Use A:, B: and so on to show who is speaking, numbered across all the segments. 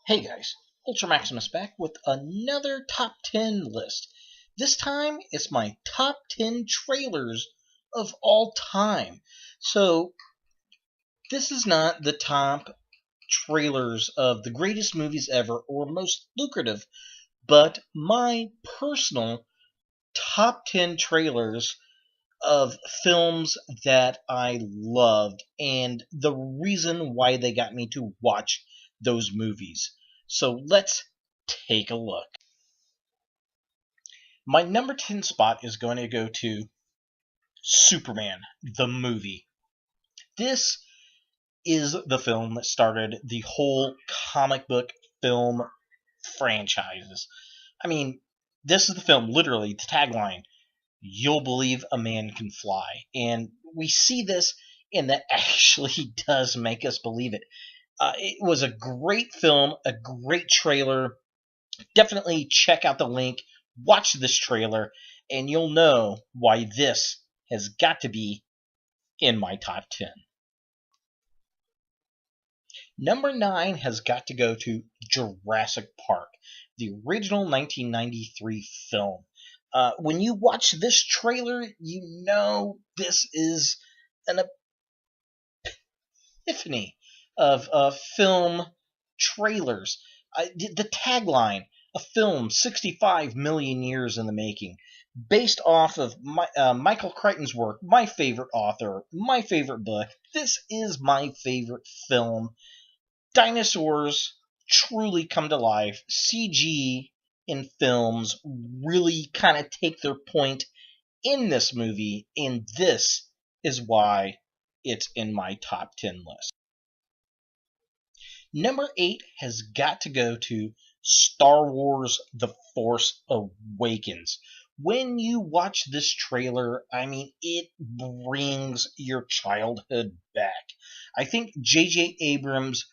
A: Hey guys, Ultra Maximus back with another top 10 list. This time it's my top 10 trailers of all time. So, this is not the top trailers of the greatest movies ever or most lucrative, but my personal top 10 trailers of films that I loved and the reason why they got me to watch those movies. So let's take a look. My number 10 spot is going to go to Superman, the movie. This is the film that started the whole comic book film franchises. I mean, this is the film, literally, the tagline, "You'll believe a man can fly." And we see this, and that actually does make us believe it. It was a great film, a great trailer. Definitely check out the link, watch this trailer, and you'll know why this has got to be in my top 10. Number 9 has got to go to Jurassic Park, the original 1993 film. When you watch this trailer, you know this is an epiphany of film trailers. The tagline, a film 65 million years in the making, based off of Michael Crichton's work, my favorite author, my favorite book. This is my favorite film. Dinosaurs truly come to life. CG in films really kind of take their point in this movie, and this is why it's in my top 10 list. Number 8 has got to go to Star Wars The Force Awakens. When you watch this trailer, I mean, it brings your childhood back. I think J.J. Abrams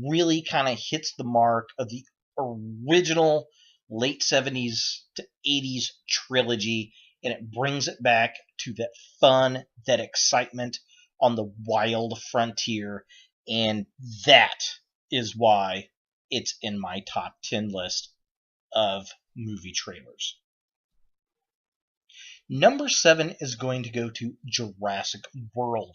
A: really kind of hits the mark of the original late 70s to 80s trilogy, and it brings it back to that fun, that excitement on the wild frontier, and that is why it's in my top 10 list of movie trailers. Number 7 is going to go to Jurassic World.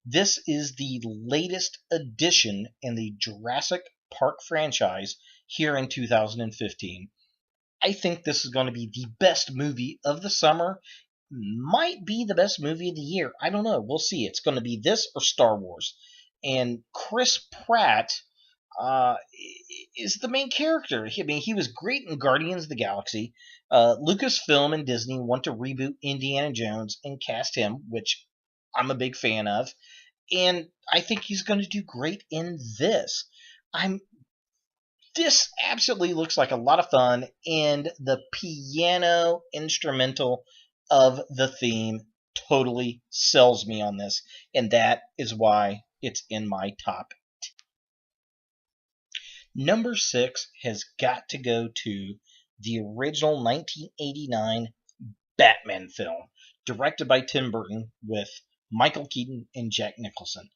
A: This is the latest addition in the Jurassic Park franchise here in 2015. I think this is going to be the best movie of the summer. Might be the best movie of the year. I don't know. We'll see. It's going to be this or Star Wars. And Chris Pratt is the main character. I mean, he was great in Guardians of the Galaxy. Lucasfilm and Disney want to reboot Indiana Jones and cast him, which I'm a big fan of. And I think he's going to do great in this. This absolutely looks like a lot of fun, and the piano instrumental of the theme totally sells me on this, and that is why it's in my top 10. Number 6 has got to go to the original 1989 Batman film, directed by Tim Burton with Michael Keaton and Jack Nicholson.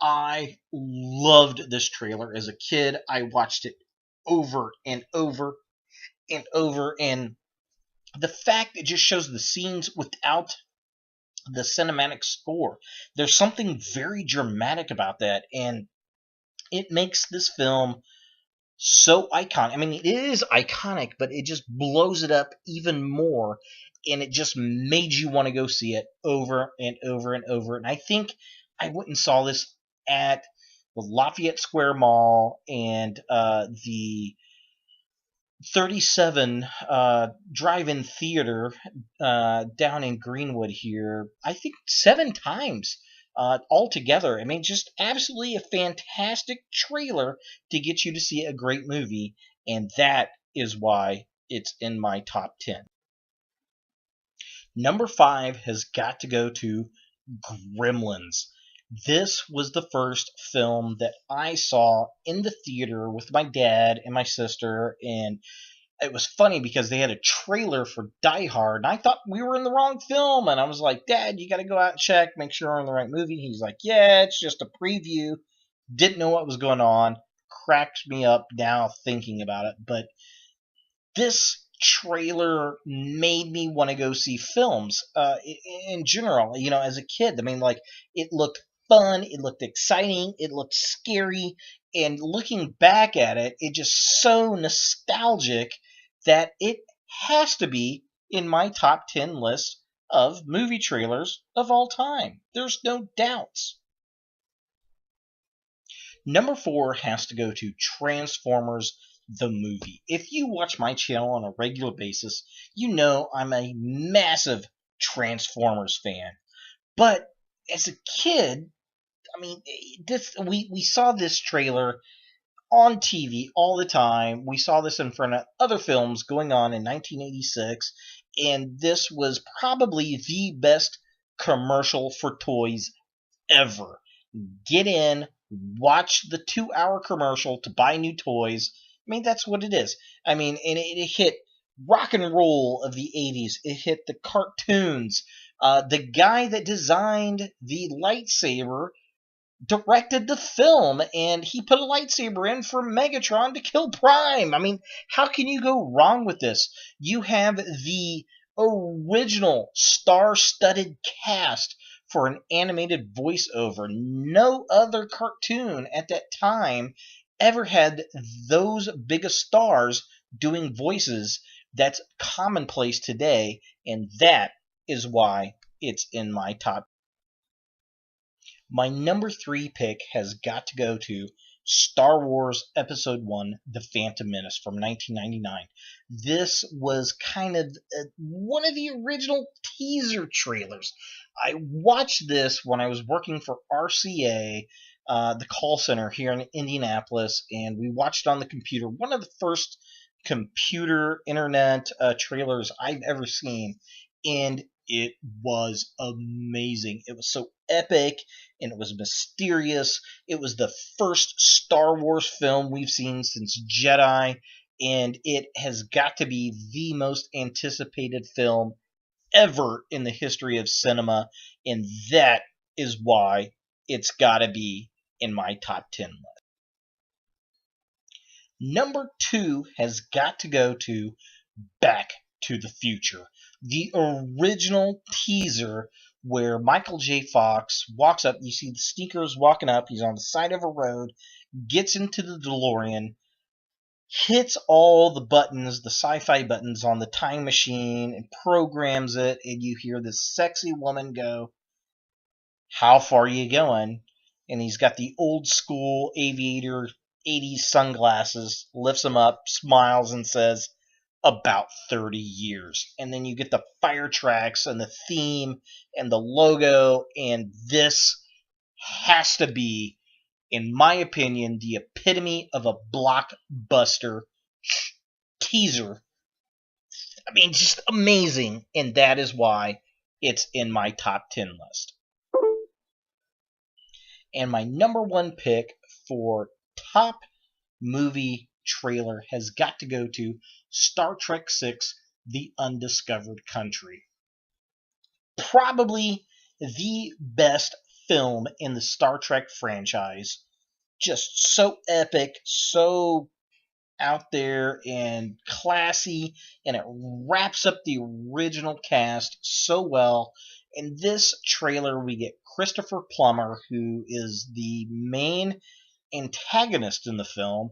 A: I loved this trailer as a kid. I watched it over and over and over, and the fact it just shows the scenes without the cinematic score, there's something very dramatic about that, and it makes this film so iconic. I mean, it is iconic, but it just blows it up even more, and it just made you want to go see it over and over and over. And I think I went and saw this at the Lafayette Square Mall and the 37 drive-in theater down in Greenwood here, I think 7 times altogether. I mean, just absolutely a fantastic trailer to get you to see a great movie, and that is why it's in my top 10. Number 5 has got to go to Gremlins. This was the first film that I saw in the theater with my dad and my sister, and it was funny because they had a trailer for Die Hard, and I thought we were in the wrong film, and I was like, Dad, you got to go out and check, make sure we're in the right movie. He's like, yeah, it's just a preview. Didn't know what was going on. Cracked me up now thinking about it, but this trailer made me want to go see films in general. You know, as a kid, I mean, like, it looked fun, it looked exciting, it looked scary, and looking back at it, it just so nostalgic that it has to be in my top 10 list of movie trailers of all time. There's no doubts. Number 4 has to go to Transformers the movie. If you watch my channel on a regular basis, you know I'm a massive Transformers fan. But as a kid, I mean, we saw this trailer on TV all the time. We saw this in front of other films going on in 1986, and this was probably the best commercial for toys ever. Get in, watch the 2 hour commercial to buy new toys. I mean, that's what it is. I mean, and it hit rock and roll of the 80s. It hit the cartoons. The guy that designed the lightsaber directed the film, and he put a lightsaber in for Megatron to kill Prime. I mean, how can you go wrong with this? You have the original star-studded cast for an animated voiceover. No other cartoon at that time ever had those biggest stars doing voices. That's commonplace today, and that is why it's in my top. My number 3 pick has got to go to Star Wars Episode 1, The Phantom Menace from 1999. This was kind of one of the original teaser trailers. I watched this when I was working for RCA, the call center here in Indianapolis, and we watched on the computer. One of the first computer internet trailers I've ever seen, and it was amazing. It was so epic, and it was mysterious. It was the first Star Wars film we've seen since Jedi, and it has got to be the most anticipated film ever in the history of cinema, and that is why it's got to be in my top 10 list. Number 2 has got to go to Back to the Future, the original teaser where Michael J. Fox walks up. You see the sneakers walking up. He's on the side of a road, gets into the DeLorean, hits all the buttons, the sci-fi buttons on the time machine, and programs it, and you hear this sexy woman go, "How far are you going?" And he's got the old school aviator 80s sunglasses, lifts them up, smiles, and says, "About 30 years." And then you get the fire tracks and the theme and the logo, and this has to be, in my opinion, the epitome of a blockbuster teaser. I mean, just amazing, and that is why it's in my top 10 list. And my number 1 pick for top movie trailer has got to go to Star Trek VI, The Undiscovered Country. Probably the best film in the Star Trek franchise. Just so epic, so out there and classy, and it wraps up the original cast so well. In this trailer, we get Christopher Plummer, who is the main antagonist in the film,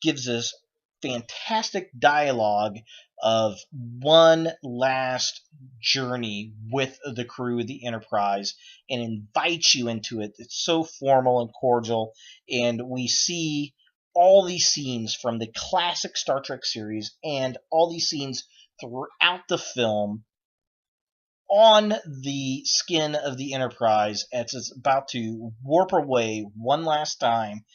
A: gives us fantastic dialogue of one last journey with the crew of the Enterprise and invites you into it. It's so formal and cordial, and we see all these scenes from the classic Star Trek series and all these scenes throughout the film on the skin of the Enterprise as it's about to warp away one last time,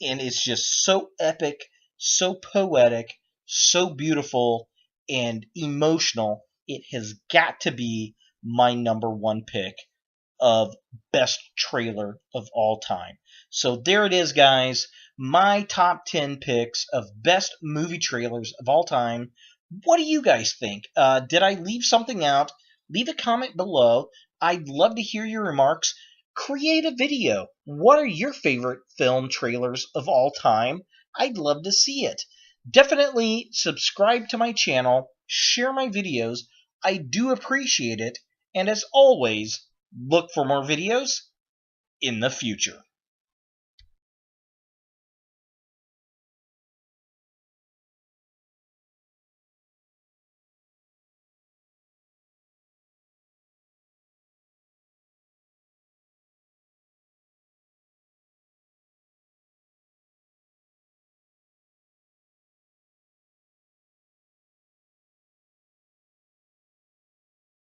A: and it's just so epic, so poetic, so beautiful, and emotional. It has got to be my number one pick of best trailer of all time. So there it is, guys. My top 10 picks of best movie trailers of all time. What do you guys think? Did I leave something out? Leave a comment below. I'd love to hear your remarks. Create a video. What are your favorite film trailers of all time? I'd love to see it. Definitely subscribe to my channel. Share my videos. I do appreciate it. And as always, look for more videos in the future.